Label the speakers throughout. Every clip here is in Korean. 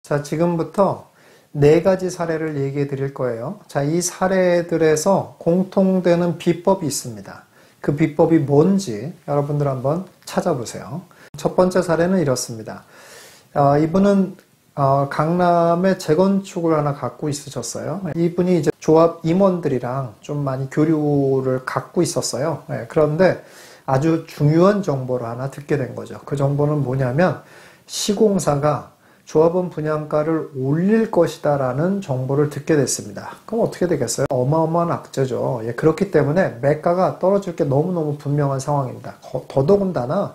Speaker 1: 자, 지금부터 4가지 사례를 얘기해 드릴 거예요. 자, 이 사례들에서 공통되는 비법이 있습니다. 그 비법이 뭔지 여러분들 한번 찾아보세요. 첫 번째 사례는 이렇습니다. 이분은 강남에 재건축을 하나 갖고 있으셨어요. 이분이 이제 조합 임원들이랑 좀 많이 교류를 갖고 있었어요. 그런데 아주 중요한 정보를 하나 듣게 된 거죠. 그 정보는 뭐냐면 시공사가 조합원 분양가를 올릴 것이다 라는 정보를 듣게 됐습니다. 그럼 어떻게 되겠어요? 어마어마한 악재죠. 그렇기 때문에 매가가 떨어질 게 너무너무 분명한 상황입니다. 더더군다나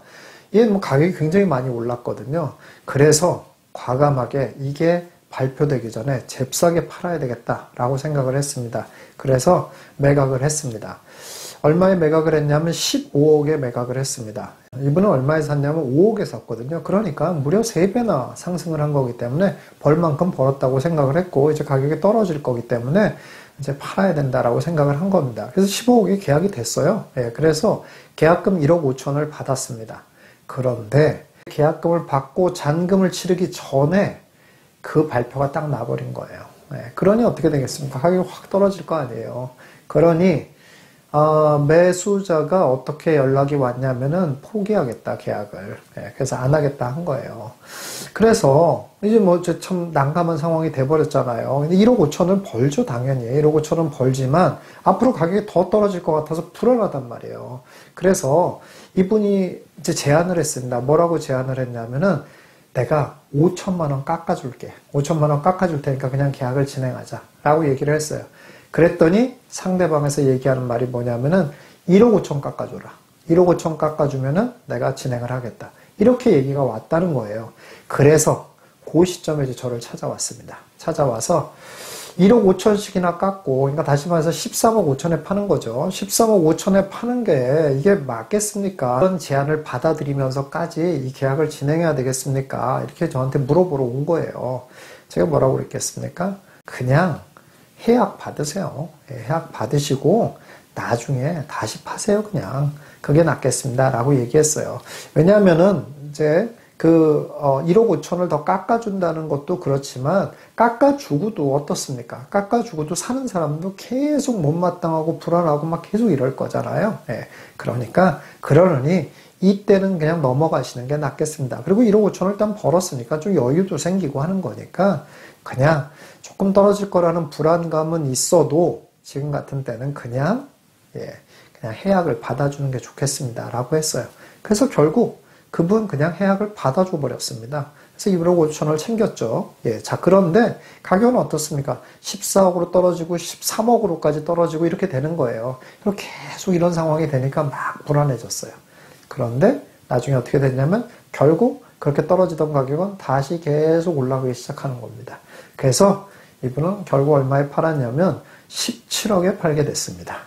Speaker 1: 얘 가격이 굉장히 많이 올랐거든요. 그래서 과감하게 이게 발표되기 전에 잽싸게 팔아야 되겠다라고 생각을 했습니다. 그래서 매각을 했습니다. 얼마에 매각을 했냐면 15억에 매각을 했습니다. 이분은 얼마에 샀냐면 5억에 샀거든요. 그러니까 무려 3배나 상승을 한 거기 때문에 벌 만큼 벌었다고 생각을 했고, 이제 가격이 떨어질 거기 때문에 이제 팔아야 된다라고 생각을 한 겁니다. 그래서 15억이 계약이 됐어요. 그래서 계약금 1억 5천을 받았습니다. 그런데 계약금을 받고 잔금을 치르기 전에 그 발표가 딱 나버린 거예요. 그러니 어떻게 되겠습니까? 가격이 확 떨어질 거 아니에요. 그러니 매수자가 어떻게 연락이 왔냐면은 포기하겠다, 계약을. 그래서 안 하겠다 한 거예요. 그래서 이제 참 난감한 상황이 돼버렸잖아요. 근데 1억 5천을 벌죠, 당연히. 1억 5천은 벌지만 앞으로 가격이 더 떨어질 것 같아서 불안하단 말이에요. 그래서 이분이 이제 제안을 했습니다. 뭐라고 제안을 했냐면은 내가 5천만 원 깎아줄게. 5천만 원 깎아줄 테니까 그냥 계약을 진행하자. 라고 얘기를 했어요. 그랬더니 상대방에서 얘기하는 말이 뭐냐면은 1억 5천 깎아줘라. 1억 5천 깎아주면은 내가 진행을 하겠다. 이렇게 얘기가 왔다는 거예요. 그래서 그 시점에 이제 저를 찾아왔습니다. 찾아와서 1억 5천씩이나 깎고, 그러니까 다시 말해서 13억 5천에 파는 거죠. 13억 5천에 파는 게 이게 맞겠습니까? 그런 제안을 받아들이면서까지 이 계약을 진행해야 되겠습니까? 이렇게 저한테 물어보러 온 거예요. 제가 뭐라고 그랬겠습니까? 그냥 해약 받으세요. 해약 받으시고 나중에 다시 파세요. 그냥 그게 낫겠습니다 라고 얘기했어요. 왜냐하면은 이제 1억 5천을 더 깎아준다는 것도 그렇지만 깎아주고도 어떻습니까? 깎아주고도 사는 사람도 계속 못마땅하고 불안하고 막 계속 이럴 거잖아요. 그러니 이때는 그냥 넘어가시는 게 낫겠습니다. 그리고 1억 5천을 일단 벌었으니까 좀 여유도 생기고 하는 거니까 그냥 조금 떨어질 거라는 불안감은 있어도 지금 같은 때는 그냥 해약을 받아주는 게 좋겠습니다 라고 했어요. 그래서 결국 그분 그냥 해약을 받아줘 버렸습니다. 그래서 1억 5천을 챙겼죠. 자, 그런데 가격은 어떻습니까? 14억으로 떨어지고 13억으로까지 떨어지고 이렇게 되는 거예요. 이렇게 계속 이런 상황이 되니까 막 불안해졌어요. 그런데 나중에 어떻게 됐냐면 결국 그렇게 떨어지던 가격은 다시 계속 올라가기 시작하는 겁니다. 그래서 이분은 결국 얼마에 팔았냐면 17억에 팔게 됐습니다.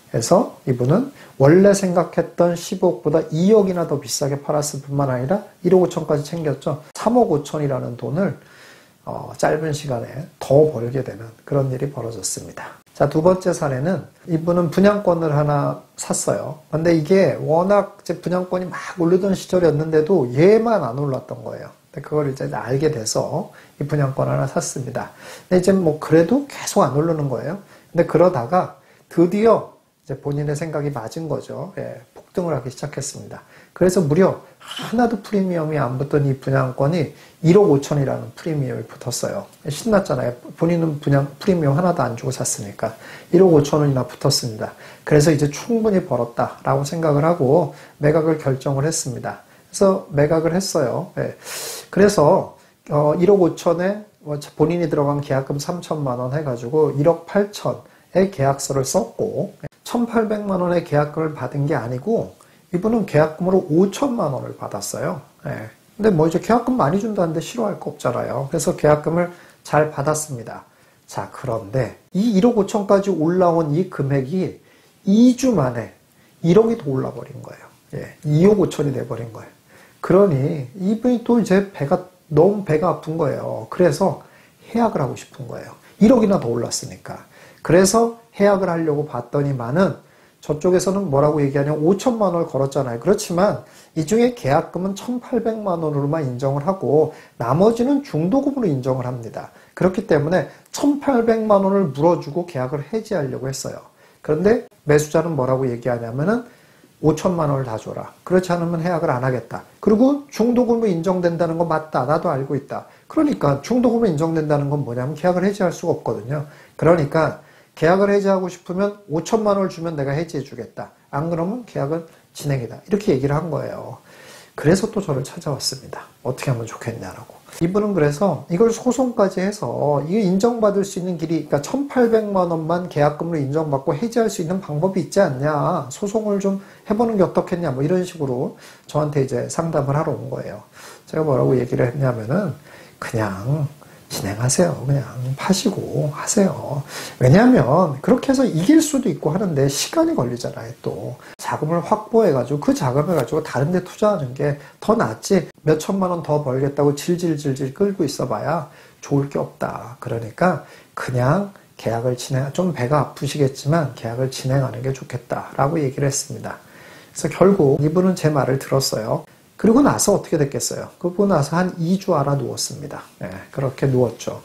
Speaker 1: 그래서 이분은 원래 생각했던 15억보다 2억이나 더 비싸게 팔았을 뿐만 아니라 1억 5천까지 챙겼죠. 3억 5천이라는 돈을 짧은 시간에 더 벌게 되는 그런 일이 벌어졌습니다. 자, 두 번째 사례는 이분은 분양권을 하나 샀어요. 근데 이게 워낙 이제 분양권이 막 오르던 시절이었는데도 얘만 안 올랐던 거예요. 그걸 이제 알게 돼서 이 분양권 하나 샀습니다. 근데 이제 그래도 계속 안 오르는 거예요. 근데 그러다가 드디어 이제 본인의 생각이 맞은 거죠. 폭등을 하기 시작했습니다. 그래서 무려 하나도 프리미엄이 안 붙던 이 분양권이 1억 5천이라는 프리미엄이 붙었어요. 신났잖아요. 본인은 프리미엄 하나도 안 주고 샀으니까 1억 5천원이나 붙었습니다. 그래서 이제 충분히 벌었다라고 생각을 하고 매각을 결정을 했습니다. 그래서 매각을 했어요. 그래서 1억 5천에 본인이 들어간 계약금 3천만 원 해가지고 1억 8천의 계약서를 썼고 1,800만 원의 계약금을 받은 게 아니고 이분은 계약금으로 5천만 원을 받았어요. 근데 이제 계약금 많이 준다는데 싫어할 거 없잖아요. 그래서 계약금을 잘 받았습니다. 자, 그런데 이 1억 5천까지 올라온 이 금액이 2주 만에 1억이 더 올라버린 거예요. 2억 5천이 돼버린 거예요. 그러니 이분이 또 이제 너무 배가 아픈 거예요. 그래서 해약을 하고 싶은 거예요. 1억이나 더 올랐으니까. 그래서 해약을 하려고 봤더니만은 저쪽에서는 뭐라고 얘기하냐면 5천만 원을 걸었잖아요. 그렇지만 이 중에 계약금은 1,800만 원으로만 인정을 하고 나머지는 중도금으로 인정을 합니다. 그렇기 때문에 1,800만 원을 물어주고 계약을 해지하려고 했어요. 그런데 매수자는 뭐라고 얘기하냐면은 5천만 원을 다 줘라. 그렇지 않으면 계약을 안 하겠다. 그리고 중도금으로 인정된다는 건 맞다. 나도 알고 있다. 그러니까 중도금으로 인정된다는 건 뭐냐면 계약을 해지할 수가 없거든요. 그러니까 계약을 해지하고 싶으면 5천만 원을 주면 내가 해지해 주겠다. 안 그러면 계약은 진행이다. 이렇게 얘기를 한 거예요. 그래서 또 저를 찾아왔습니다. 어떻게 하면 좋겠냐라고. 이분은 그래서 이걸 소송까지 해서 이게 인정받을 수 있는 길이, 그러니까 1,800만 원만 계약금으로 인정받고 해지할 수 있는 방법이 있지 않냐. 소송을 좀 해보는 게 어떻겠냐. 뭐 이런 식으로 저한테 이제 상담을 하러 온 거예요. 제가 뭐라고 얘기를 했냐면은 그냥 진행하세요. 그냥 파시고 하세요. 왜냐하면 그렇게 해서 이길 수도 있고 하는데 시간이 걸리잖아요. 또 자금을 확보해가지고 그 자금을 가지고 다른 데 투자하는 게 더 낫지, 몇 천만 원 더 벌겠다고 질질질질 끌고 있어봐야 좋을 게 없다. 그러니까 그냥 계약을 좀 배가 아프시겠지만 계약을 진행하는 게 좋겠다라고 얘기를 했습니다. 그래서 결국 이분은 제 말을 들었어요. 그리고 나서 어떻게 됐겠어요? 그러고 나서 한 2주 알아 누웠습니다. 네, 그렇게 누웠죠.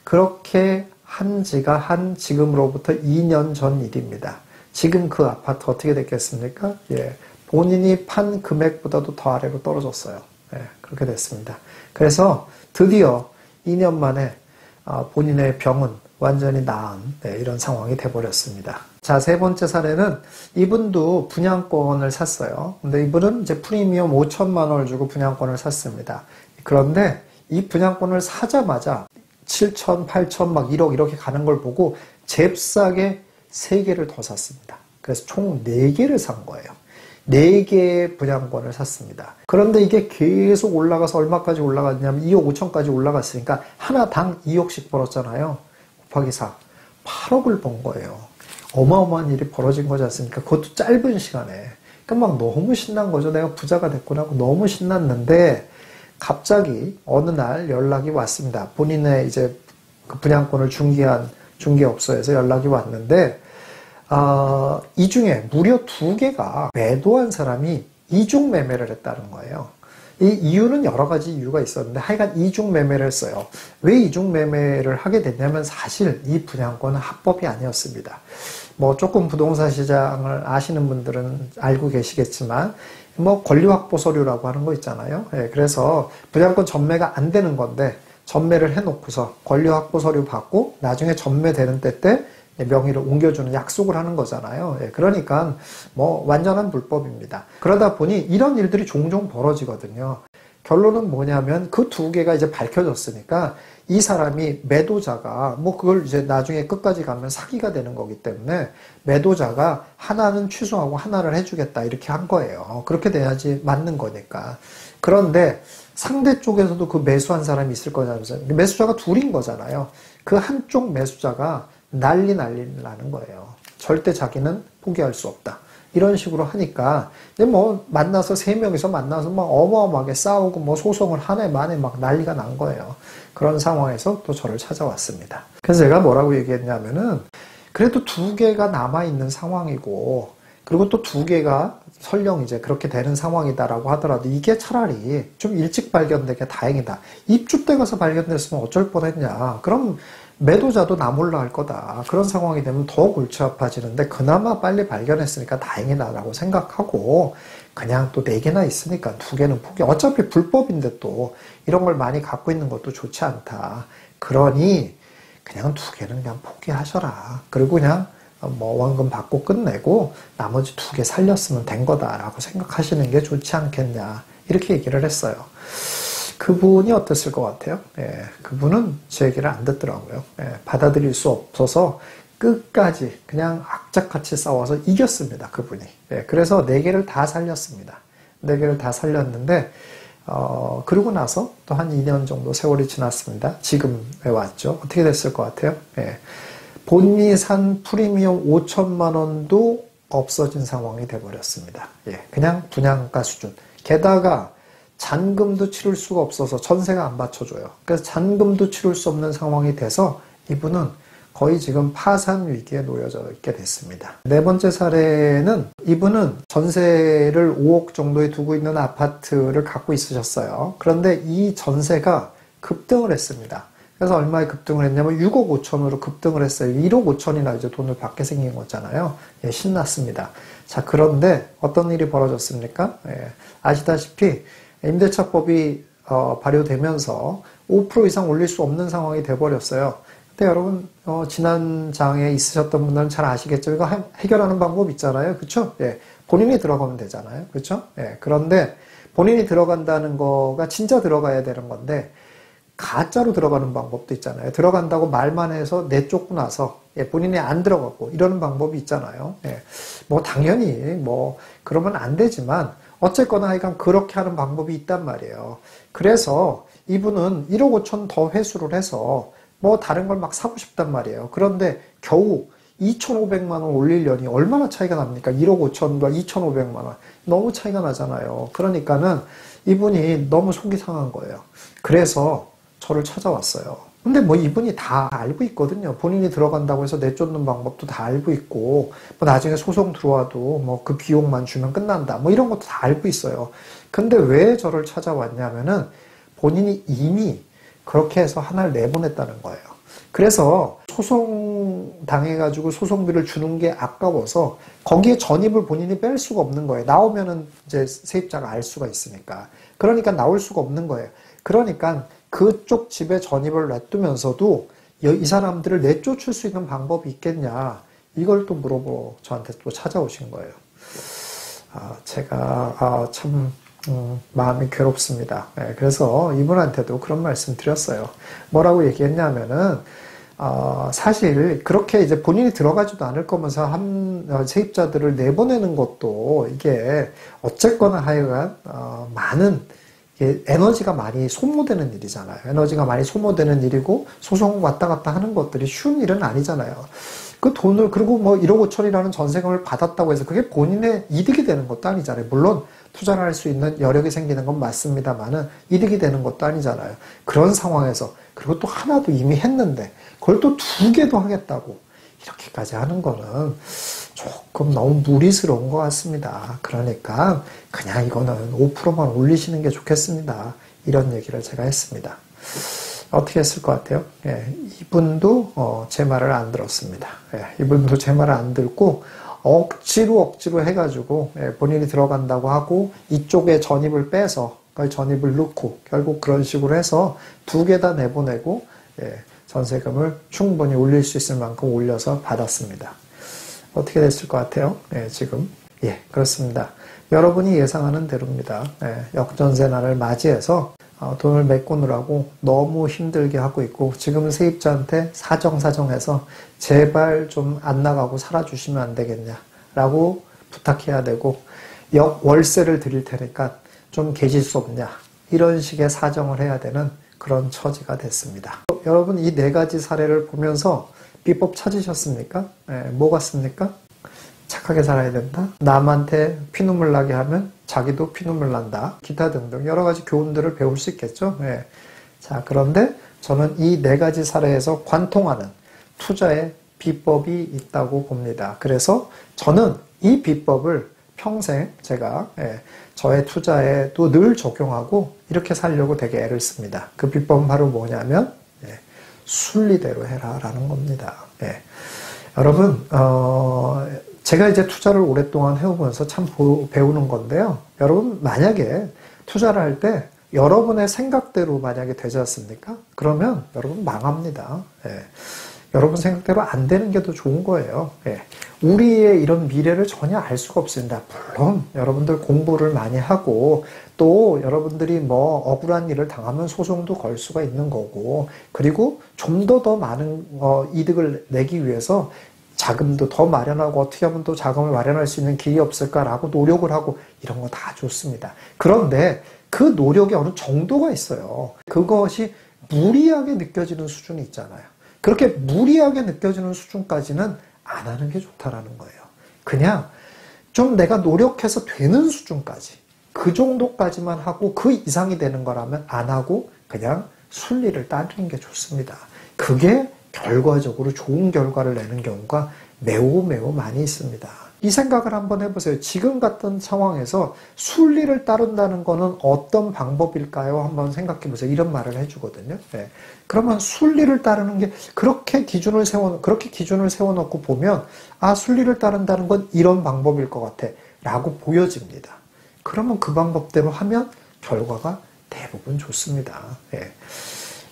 Speaker 1: 그렇게 한 지가 지금으로부터 2년 전 일입니다. 지금 그 아파트 어떻게 됐겠습니까? 예, 본인이 판 금액보다도 더 아래로 떨어졌어요. 예, 그렇게 됐습니다. 그래서 드디어 2년 만에 본인의 병은 완전히 나은 이런 상황이 돼버렸습니다. 자, 세 번째 사례는 이분도 분양권을 샀어요. 근데 이분은 이제 프리미엄 5천만 원을 주고 분양권을 샀습니다. 그런데 이 분양권을 사자마자 7천, 8천, 막 1억 이렇게 가는 걸 보고 잽싸게 3개를 더 샀습니다. 그래서 총 4개를 산 거예요. 4개의 분양권을 샀습니다. 그런데 이게 계속 올라가서 얼마까지 올라갔냐면 2억 5천까지 올라갔으니까 하나당 2억씩 벌었잖아요. 곱하기 4. 8억을 번 거예요. 어마어마한 일이 벌어진 거지 않습니까? 그것도 짧은 시간에. 그러니까 막 너무 신난 거죠. 내가 부자가 됐구나 하고 너무 신났는데 갑자기 어느 날 연락이 왔습니다. 본인의 이제 그 분양권을 중개한 중개업소에서 연락이 왔는데 이 중에 무려 2개가 매도한 사람이 이중 매매를 했다는 거예요. 이 이유는 여러 가지 이유가 있었는데 하여간 이중 매매를 했어요. 왜 이중 매매를 하게 됐냐면 사실 이 분양권은 합법이 아니었습니다. 뭐 조금 부동산 시장을 아시는 분들은 알고 계시겠지만 뭐 권리확보 서류라고 하는 거 있잖아요. 예, 그래서 분양권 전매가 안 되는 건데 전매를 해놓고서 권리확보 서류 받고 나중에 전매되는 때 명의를 옮겨주는 약속을 하는 거잖아요. 예, 그러니까 뭐 완전한 불법입니다. 그러다 보니 이런 일들이 종종 벌어지거든요. 결론은 뭐냐면 그 2개가 이제 밝혀졌으니까 이 사람이 매도자가 뭐 그걸 이제 나중에 끝까지 가면 사기가 되는 거기 때문에 매도자가 하나는 취소하고 하나를 해주겠다 이렇게 한 거예요. 그렇게 돼야지 맞는 거니까. 그런데 상대 쪽에서도 그 매수한 사람이 있을 거잖아요. 매수자가 둘인 거잖아요. 그 한쪽 매수자가 난리 나는 거예요. 절대 자기는 포기할 수 없다. 이런 식으로 하니까 근데 뭐 만나서 3명이서 만나서 막 어마어마하게 싸우고 뭐 소송을 한 해 만에 막 난리가 난 거예요. 그런 상황에서 또 저를 찾아왔습니다. 그래서 제가 뭐라고 얘기했냐면은 그래도 2개가 남아있는 상황이고 그리고 또 2개가 설령 이제 그렇게 되는 상황이다라고 하더라도 이게 차라리 좀 일찍 발견되게 다행이다. 입주 때 가서 발견됐으면 어쩔 뻔했냐. 그럼 매도자도 나 몰라 할 거다. 그런 상황이 되면 더 골치 아파지는데 그나마 빨리 발견했으니까 다행이다라고 생각하고 그냥 또 4개나 있으니까 2개는 포기. 어차피 불법인데 또 이런 걸 많이 갖고 있는 것도 좋지 않다. 그러니 그냥 2개는 그냥 포기하셔라. 그리고 그냥 뭐 원금 받고 끝내고 나머지 2개 살렸으면 된 거다라고 생각하시는 게 좋지 않겠냐. 이렇게 얘기를 했어요. 그분이 어땠을 것 같아요? 예, 그분은 제 얘기를 안 듣더라고요. 예, 받아들일 수 없어서 끝까지 그냥 악착같이 싸워서 이겼습니다. 그분이. 예, 그래서 4개를 다 살렸습니다. 4개를 다 살렸는데 그러고 나서 또 한 2년 정도 세월이 지났습니다. 지금에 왔죠. 어떻게 됐을 것 같아요? 예, 본인이 산 프리미엄 5천만 원도 없어진 상황이 돼버렸습니다. 예, 그냥 분양가 수준. 게다가 잔금도 치를 수가 없어서 전세가 안 받쳐줘요. 그래서 잔금도 치를 수 없는 상황이 돼서 이분은 거의 지금 파산 위기에 놓여져 있게 됐습니다. 네 번째 사례는 이분은 전세를 5억 정도에 두고 있는 아파트를 갖고 있으셨어요. 그런데 이 전세가 급등을 했습니다. 그래서 얼마에 급등을 했냐면 6억 5천으로 급등을 했어요. 1억 5천이나 이제 돈을 받게 생긴 거잖아요. 예, 신났습니다. 자, 그런데 어떤 일이 벌어졌습니까? 예, 아시다시피 임대차법이 발효되면서 5% 이상 올릴 수 없는 상황이 돼버렸어요. 근데 여러분 지난 장에 있으셨던 분들은 잘 아시겠죠? 이거 해결하는 방법 있잖아요. 그렇죠? 예, 본인이 들어가면 되잖아요. 그렇죠? 예, 그런데 본인이 들어간다는 거가 진짜 들어가야 되는 건데 가짜로 들어가는 방법도 있잖아요. 들어간다고 말만 해서 내쫓고 나서 본인이 안 들어가고 이러는 방법이 있잖아요. 뭐 당연히 뭐 그러면 안 되지만 어쨌거나 하여간 그렇게 하는 방법이 있단 말이에요. 그래서 이분은 1억 5천 더 회수를 해서 뭐 다른 걸 막 사고 싶단 말이에요. 그런데 겨우 2,500만 원 올리려니 얼마나 차이가 납니까? 1억 5천과 2,500만 원. 너무 차이가 나잖아요. 그러니까는 이분이 너무 속이 상한 거예요. 그래서 저를 찾아왔어요. 근데 뭐 이분이 다 알고 있거든요. 본인이 들어간다고 해서 내쫓는 방법도 다 알고 있고, 뭐 나중에 소송 들어와도 뭐 그 비용만 주면 끝난다. 뭐 이런 것도 다 알고 있어요. 근데 왜 저를 찾아왔냐면은 본인이 이미 그렇게 해서 하나를 내보냈다는 거예요. 그래서 소송 당해가지고 소송비를 주는 게 아까워서 거기에 전입을 본인이 뺄 수가 없는 거예요. 나오면은 이제 세입자가 알 수가 있으니까. 그러니까 나올 수가 없는 거예요. 그러니까 그쪽 집에 전입을 놔두면서도 이 사람들을 내쫓을 수 있는 방법이 있겠냐, 이걸 또 물어보고 저한테 또 찾아오신 거예요. 제가 참 마음이 괴롭습니다. 그래서 이분한테도 그런 말씀 드렸어요. 뭐라고 얘기했냐면은 사실 그렇게 이제 본인이 들어가지도 않을 거면서 세입자들을 내보내는 것도 이게 어쨌거나 하여간 많은 에너지가 많이 소모되는 일이잖아요. 에너지가 많이 소모되는 일이고 소송 왔다 갔다 하는 것들이 쉬운 일은 아니잖아요. 그 돈을, 그리고 뭐 1억 5천이라는 전세금을 받았다고 해서 그게 본인의 이득이 되는 것도 아니잖아요. 물론 투자를 할 수 있는 여력이 생기는 건 맞습니다만은 이득이 되는 것도 아니잖아요. 그런 상황에서, 그리고 또 하나도 이미 했는데 그걸 또 2개도 하겠다고 이렇게까지 하는 거는 조금 너무 무리스러운 것 같습니다. 그러니까 그냥 이거는 5%만 올리시는 게 좋겠습니다. 이런 얘기를 제가 했습니다. 어떻게 했을 것 같아요? 이분도 제 말을 안 들었습니다. 이분도 제 말을 안 듣고 억지로 해가지고 본인이 들어간다고 하고 이쪽에 전입을 빼서 그걸 전입을 넣고 결국 그런 식으로 해서 2개 다 내보내고 전세금을 충분히 올릴 수 있을 만큼 올려서 받았습니다. 어떻게 됐을 것 같아요? 지금. 그렇습니다. 여러분이 예상하는 대로입니다. 역전세난을 맞이해서 돈을 메꾸느라고 너무 힘들게 하고 있고, 지금 세입자한테 사정해서 제발 좀 안 나가고 살아주시면 안 되겠냐라고 부탁해야 되고, 월세를 드릴 테니까 좀 계실 수 없냐, 이런 식의 사정을 해야 되는 그런 처지가 됐습니다. 여러분, 이 4가지 사례를 보면서 비법 찾으셨습니까? 뭐 같습니까? 착하게 살아야 된다. 남한테 피눈물 나게 하면 자기도 피눈물 난다. 기타 등등 여러 가지 교훈들을 배울 수 있겠죠. 자, 그런데 저는 이 4가지 사례에서 관통하는 투자의 비법이 있다고 봅니다. 그래서 저는 이 비법을 평생 제가 저의 투자에도 늘 적용하고 이렇게 살려고 되게 애를 씁니다. 그 비법은 바로 뭐냐면 순리대로 해라 라는 겁니다. 여러분, 제가 이제 투자를 오랫동안 해오면서 참 배우는 건데요. 여러분, 만약에 투자를 할 때 여러분의 생각대로 만약에 되지 않습니까? 그러면 여러분 망합니다. 여러분 생각대로 안 되는 게 더 좋은 거예요. 우리의 이런 미래를 전혀 알 수가 없습니다. 물론 여러분들 공부를 많이 하고 또 여러분들이 뭐 억울한 일을 당하면 소송도 걸 수가 있는 거고, 그리고 좀 더 많은 이득을 내기 위해서 자금도 더 마련하고 어떻게 하면 또 자금을 마련할 수 있는 길이 없을까라고 노력을 하고 이런 거 다 좋습니다. 그런데 그 노력에 어느 정도가 있어요. 그것이 무리하게 느껴지는 수준이 있잖아요. 그렇게 무리하게 느껴지는 수준까지는 안 하는 게 좋다라는 거예요. 그냥 좀 내가 노력해서 되는 수준까지, 그 정도까지만 하고 그 이상이 되는 거라면 안 하고 그냥 순리를 따르는 게 좋습니다. 그게 결과적으로 좋은 결과를 내는 경우가 매우 많이 있습니다. 이 생각을 한번 해보세요. 지금 같은 상황에서 순리를 따른다는 것은 어떤 방법일까요? 한번 생각해 보세요. 이런 말을 해주거든요. 네. 그러면 순리를 따르는 게 그렇게 기준을 세워놓고 보면 아, 순리를 따른다는 건 이런 방법일 것 같아 라고 보여집니다. 그러면 그 방법대로 하면 결과가 대부분 좋습니다. 예.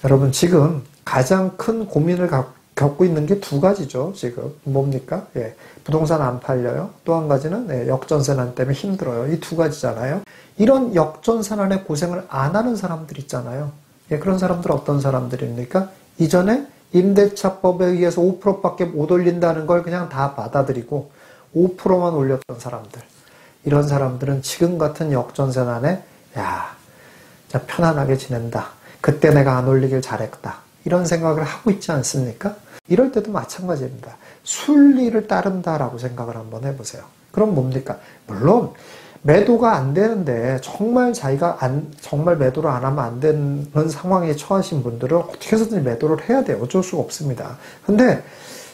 Speaker 1: 여러분 지금 가장 큰 고민을 겪고 있는 게 두 가지죠. 지금 뭡니까? 예. 부동산 안 팔려요. 또 한 가지는 역전세난 때문에 힘들어요. 이 두 가지잖아요. 이런 역전세난의 고생을 안 하는 사람들 있잖아요. 예. 그런 사람들 어떤 사람들입니까? 이전에 임대차법에 의해서 5%밖에 못 올린다는 걸 그냥 다 받아들이고 5%만 올렸던 사람들. 이런 사람들은 지금 같은 역전세난에 야, 진짜 편안하게 지낸다. 그때 내가 안 올리길 잘했다. 이런 생각을 하고 있지 않습니까? 이럴 때도 마찬가지입니다. 순리를 따른다라고 생각을 한번 해보세요. 그럼 뭡니까? 물론 매도가 안 되는데 정말 정말 매도를 안 하면 안 되는 상황에 처하신 분들은 어떻게 해서든 매도를 해야 돼요. 어쩔 수가 없습니다. 근데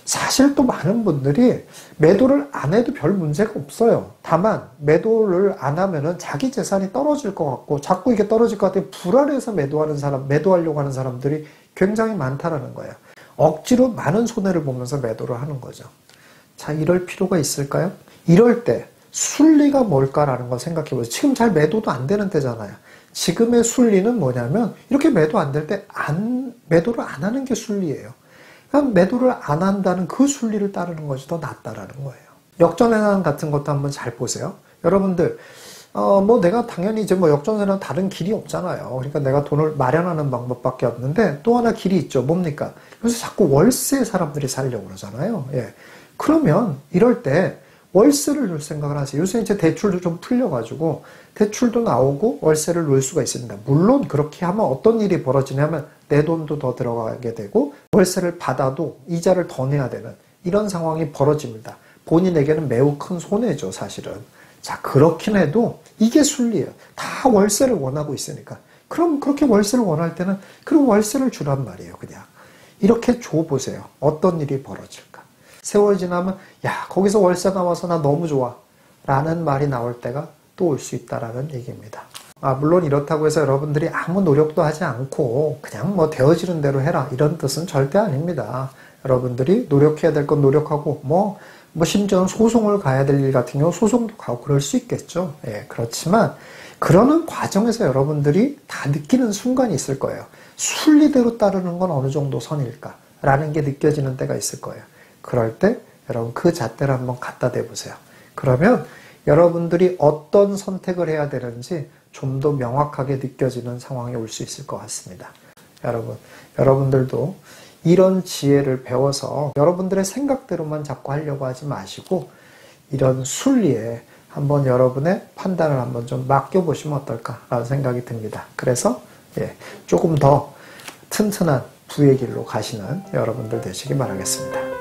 Speaker 1: 사실 또 많은 분들이 매도를 안 해도 별 문제가 없어요. 다만 매도를 안 하면은 자기 재산이 떨어질 것 같고 자꾸 이게 떨어질 것 같아 불안해서 매도하려고 하는 사람들이 굉장히 많다라는 거예요. 억지로 많은 손해를 보면서 매도를 하는 거죠. 자, 이럴 필요가 있을까요? 이럴 때 순리가 뭘까라는 걸 생각해 보세요. 지금 잘 매도도 안 되는 때잖아요. 지금의 순리는 뭐냐면 이렇게 매도 안 될 때 매도를 안 하는 게 순리예요. 그럼 매도를 안 한다는 그 순리를 따르는 것이 더 낫다라는 거예요. 역전세난 같은 것도 한번 잘 보세요. 여러분들, 내가 당연히 이제 역전세난 다른 길이 없잖아요. 그러니까 내가 돈을 마련하는 방법밖에 없는데 또 하나 길이 있죠. 뭡니까? 그래서 자꾸 월세 사람들이 살려고 그러잖아요. 예. 그러면 이럴 때 월세를 놓을 생각을 하세요. 요새 이제 대출도 좀 풀려가지고 대출도 나오고 월세를 놓을 수가 있습니다. 물론 그렇게 하면 어떤 일이 벌어지냐면 내 돈도 더 들어가게 되고 월세를 받아도 이자를 더 내야 되는 이런 상황이 벌어집니다. 본인에게는 매우 큰 손해죠, 사실은. 자, 그렇긴 해도 이게 순리예요. 다 월세를 원하고 있으니까. 그럼 그렇게 월세를 원할 때는 그럼 월세를 주란 말이에요, 그냥. 이렇게 줘보세요. 어떤 일이 벌어질까. 세월 지나면 야, 거기서 월세 나와서 나 너무 좋아 라는 말이 나올 때가 또 올 수 있다라는 얘기입니다. 물론 이렇다고 해서 여러분들이 아무 노력도 하지 않고 그냥 되어지는 대로 해라 이런 뜻은 절대 아닙니다. 여러분들이 노력해야 될 건 노력하고 심지어는 소송을 가야 될 일 같은 경우 소송도 가고 그럴 수 있겠죠. 예, 그렇지만 그러는 과정에서 여러분들이 다 느끼는 순간이 있을 거예요. 순리대로 따르는 건 어느 정도 선일까라는 게 느껴지는 때가 있을 거예요. 그럴 때 여러분 그 잣대를 한번 갖다 대보세요. 그러면 여러분들이 어떤 선택을 해야 되는지 좀 더 명확하게 느껴지는 상황이 올 수 있을 것 같습니다. 여러분들도 이런 지혜를 배워서 여러분들의 생각대로만 자꾸 하려고 하지 마시고 이런 순리에 한번 여러분의 판단을 한번 좀 맡겨보시면 어떨까라는 생각이 듭니다. 그래서 조금 더 튼튼한 부의 길로 가시는 여러분들 되시기 바라겠습니다.